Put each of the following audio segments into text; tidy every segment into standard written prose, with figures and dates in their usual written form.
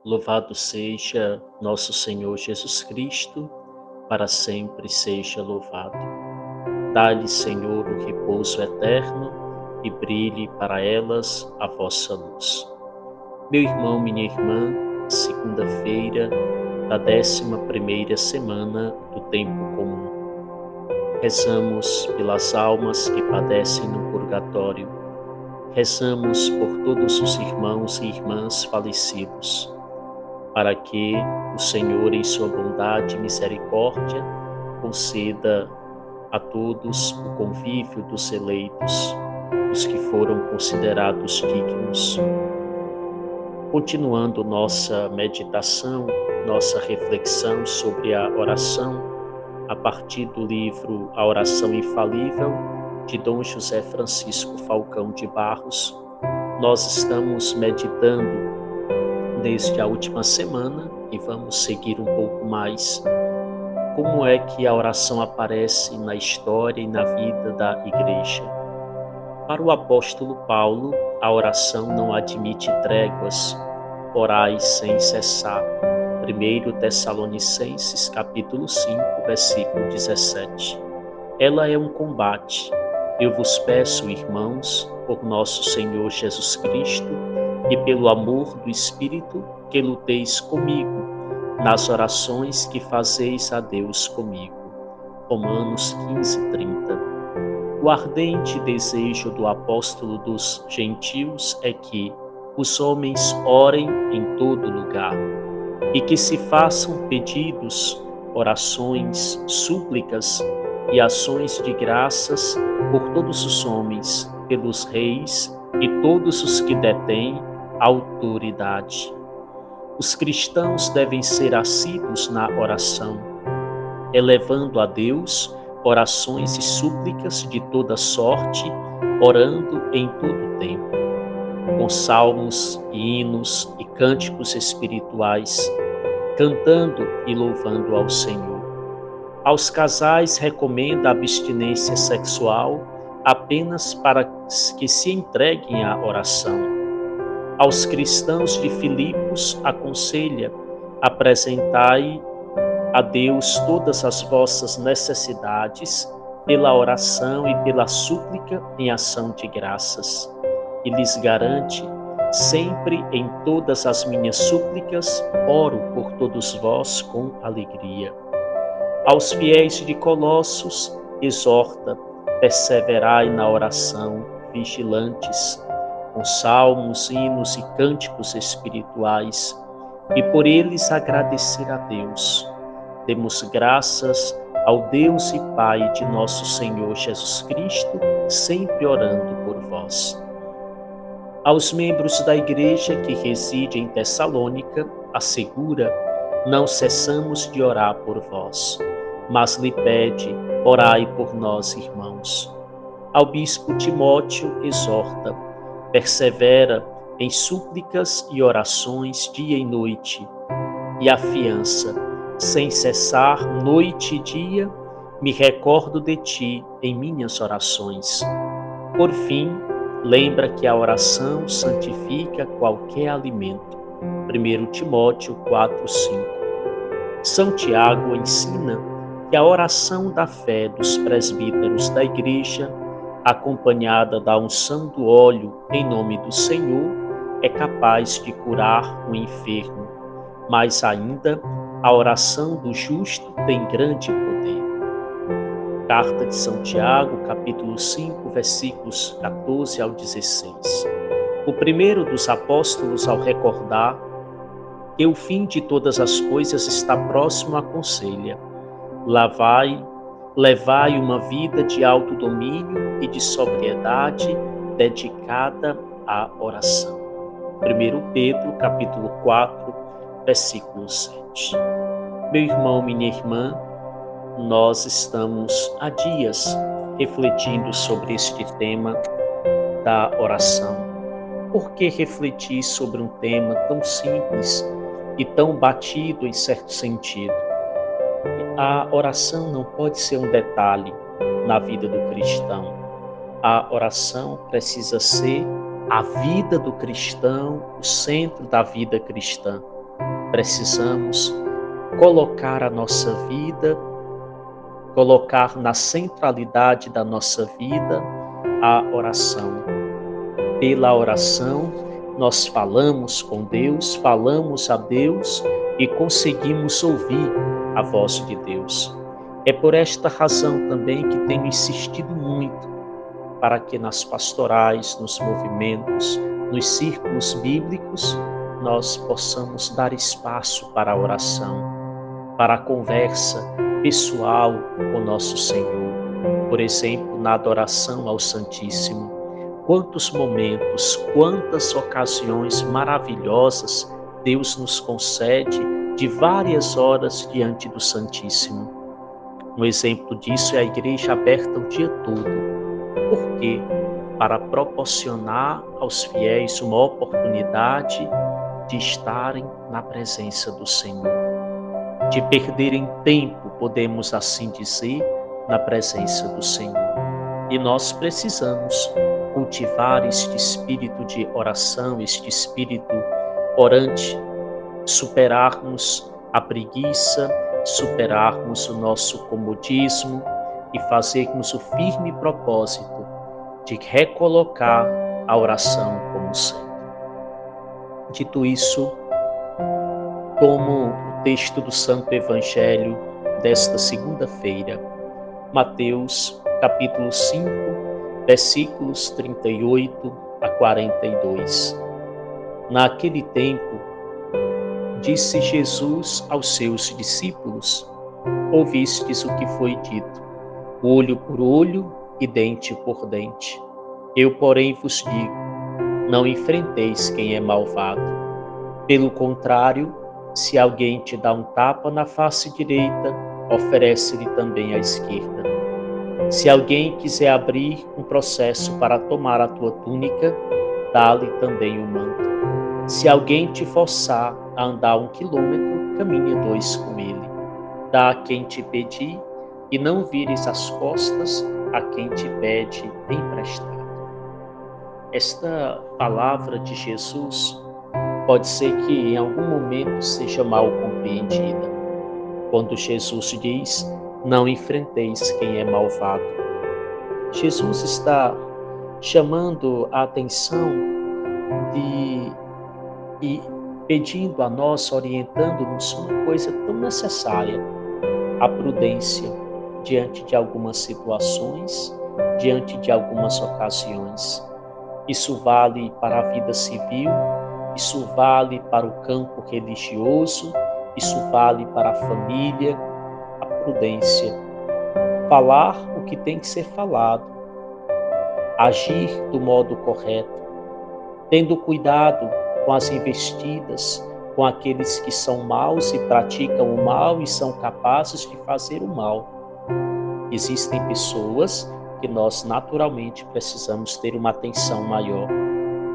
Louvado seja nosso Senhor Jesus Cristo, para sempre seja louvado. Dá-lhe, Senhor, o repouso eterno e brilhe para elas a vossa luz. Meu irmão, minha irmã, segunda-feira da 11ª semana do tempo comum. Rezamos pelas almas que padecem no purgatório. Rezamos por todos os irmãos e irmãs falecidos, para que o Senhor, em sua bondade e misericórdia, conceda a todos o convívio dos eleitos, os que foram considerados dignos. Continuando nossa meditação, nossa reflexão sobre a oração, a partir do livro A Oração Infalível, de Dom José Francisco Falcão de Barros, nós estamos meditando desde a última semana e vamos seguir um pouco mais como é que a oração aparece na história e na vida da Igreja. Para o apóstolo Paulo, a oração não admite tréguas, orai sem cessar. 1 Tessalonicenses capítulo 5, versículo 17. Ela é um combate. Eu vos peço, irmãos, por nosso Senhor Jesus Cristo e pelo amor do Espírito, que luteis comigo nas orações que fazeis a Deus comigo. Romanos 15:30. O ardente desejo do apóstolo dos gentios é que os homens orem em todo lugar e que se façam pedidos, orações, súplicas e ações de graças por todos os homens, pelos reis e todos os que detêm autoridade. Os cristãos devem ser assíduos na oração, elevando a Deus orações e súplicas de toda sorte, orando em todo tempo, com salmos e hinos e cânticos espirituais, cantando e louvando ao Senhor. Aos casais recomenda a abstinência sexual apenas para que se entreguem à oração. Aos cristãos de Filipos aconselha: apresentai a Deus todas as vossas necessidades pela oração e pela súplica em ação de graças. E lhes garante: sempre em todas as minhas súplicas oro por todos vós com alegria. Aos fiéis de Colossos exorta: perseverai na oração, vigilantes, com salmos, hinos e cânticos espirituais, e por eles agradecer a Deus. Demos graças ao Deus e Pai de nosso Senhor Jesus Cristo, sempre orando por vós. Aos membros da Igreja que reside em Tessalônica, assegura: não cessamos de orar por vós, mas lhe pede: orai por nós, irmãos. Ao bispo Timóteo exorta: persevera em súplicas e orações dia e noite, e afiança: sem cessar, noite e dia, me recordo de ti em minhas orações. Por fim, lembra que a oração santifica qualquer alimento. 1 Timóteo 4:5. São Tiago ensina que a oração da fé dos presbíteros da Igreja, acompanhada da unção do óleo em nome do Senhor, é capaz de curar o enfermo. Mais ainda, a oração do justo tem grande poder. Carta de São Tiago, capítulo 5, versículos 14 ao 16. O primeiro dos apóstolos, ao recordar que o fim de todas as coisas está próximo, aconselha: levai uma vida de autodomínio e de sobriedade dedicada à oração. 1 Pedro, capítulo 4, versículo 7. Meu irmão, minha irmã, nós estamos há dias refletindo sobre este tema da oração. Por que refletir sobre um tema tão simples e tão batido em certo sentido? A oração não pode ser um detalhe na vida do cristão. A oração precisa ser a vida do cristão, o centro da vida cristã. precisamos colocar a nossa vida, colocar na centralidade da nossa vida a oração. Pela oração, nós falamos com Deus, falamos a Deus e conseguimos ouvir a voz de Deus. É por esta razão também que tenho insistido muito para que nas pastorais, nos movimentos, nos círculos bíblicos, nós possamos dar espaço para a oração, para a conversa pessoal com nosso Senhor. Por exemplo, na adoração ao Santíssimo. Quantos momentos, quantas ocasiões maravilhosas Deus nos concede de várias horas diante do Santíssimo. Um exemplo disso é a igreja aberta o dia todo. Por quê? Para proporcionar aos fiéis uma oportunidade de estarem na presença do Senhor, de perderem tempo, podemos assim dizer, na presença do Senhor. E nós precisamos cultivar este espírito de oração, este espírito orante, superarmos a preguiça, superarmos o nosso comodismo e fazermos o firme propósito de recolocar a oração como centro. Dito isso, tomo o texto do Santo Evangelho desta segunda-feira, Mateus, capítulo 5, versículos 38 a 42. Naquele tempo, disse Jesus aos seus discípulos: ouvistes o que foi dito, olho por olho e dente por dente. Eu, porém, vos digo, não enfrenteis quem é malvado. Pelo contrário, se alguém te dá um tapa na face direita, oferece-lhe também a esquerda. Se alguém quiser abrir um processo para tomar a tua túnica, dá-lhe também o manto. Se alguém te forçar a andar 1 quilômetro, caminha 2 com ele. Dá a quem te pedir e não vires as costas a quem te pede emprestado. Esta palavra de Jesus pode ser que em algum momento seja mal compreendida. Quando Jesus diz, não enfrenteis quem é malvado. Jesus está chamando a atenção e pedindo a nós, orientando-nos uma coisa tão necessária, a prudência diante de algumas situações, diante de algumas ocasiões. Isso vale para a vida civil, isso vale para o campo religioso, isso vale para a família, a prudência. Falar o que tem que ser falado, agir do modo correto, tendo cuidado com as investidas, com aqueles que são maus e praticam o mal e são capazes de fazer o mal. Existem pessoas que nós naturalmente precisamos ter uma atenção maior,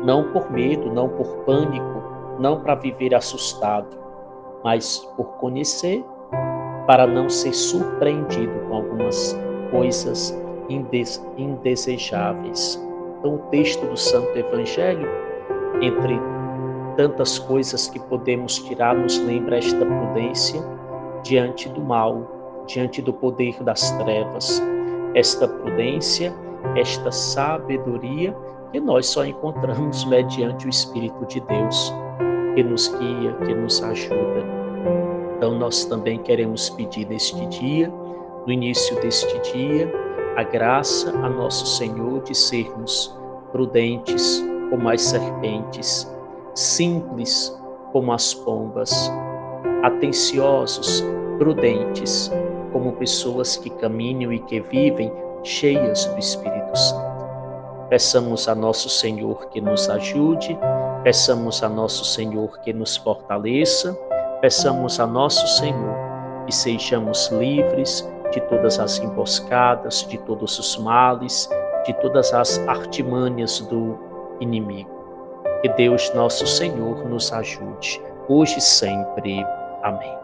não por medo, não por pânico, não para viver assustado, mas por conhecer, para não ser surpreendido com algumas coisas indesejáveis. Então, o texto do Santo Evangelho, entre tantas coisas que podemos tirar, nos lembra esta prudência diante do mal, diante do poder das trevas. Esta prudência, esta sabedoria que nós só encontramos mediante o Espírito de Deus, que nos guia, que nos ajuda. Então nós também queremos pedir neste dia, no início deste dia, a graça a nosso Senhor de sermos prudentes como as serpentes, simples como as pombas, atenciosos, prudentes, como pessoas que caminham e que vivem cheias do Espírito Santo. Peçamos a nosso Senhor que nos ajude, peçamos a nosso Senhor que nos fortaleça, peçamos a nosso Senhor que sejamos livres de todas as emboscadas, de todos os males, de todas as artimanhas do inimigo. Que Deus nosso Senhor nos ajude, hoje e sempre. Amém.